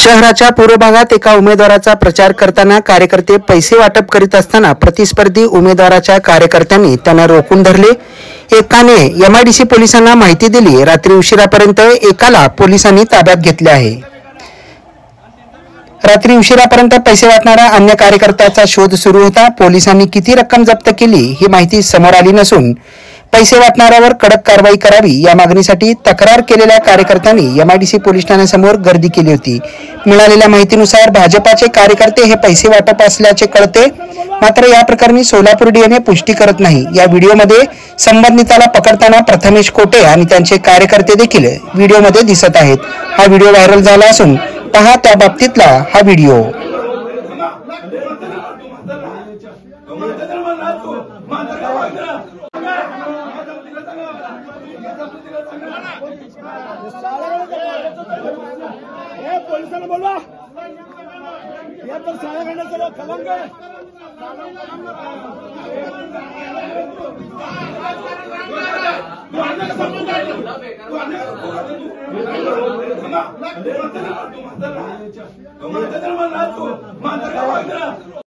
शहराच्या पूर्व भागात एका उमेदवाराचा प्रचार करताना कार्यकर्ते पैसे वाटप करीत असताना प्रतिस्पर्धी उमेदवाराच्या कार्यकर्त्यांनी त्यांना रोखून धरले। एकाने एमआयडीसी पोलिसांना माहिती दिली। रात्री उशिरापर्यंत एकाला पोलिसांनी ताब्यात घेतले आहे। रात्री उशिरापर्यंत पैसे वाटणारा अन्य कार्यकर्त्याचा शोध सुरू होता। पोलिसांनी किती रक्कम जप्त केली ही माहिती समोर आली नसून पैसे वाटणाऱ्यावर कडक कारवाई करावी या मागणीसाठी तक्रार केलेल्या कार्यकर्त्यांनी एमआयडीसी पोलीस ठाण्यासमोर गर्दी केली होती। मिळालेल्या माहितीनुसार भाजपाचे कार्यकर्ते हे पैसे वाटप असल्याचे कळते, मात्र या प्रकरणी सोलापूर डीएनए पुष्टी करत नाही। या व्हिडिओमध्ये संबंधिताला पकडताना प्रथमेश कोटे आणि त्यांचे कार्यकर्ते देखील व्हिडिओमध्ये दिसत आहेत। हा व्हिडिओ व्हायरल झाला असून पहा त्या बाबतीतला हा व्हिडिओ। पोलिसांना बोलवा, या तर शाळा घालण्याचं खलंग आहे।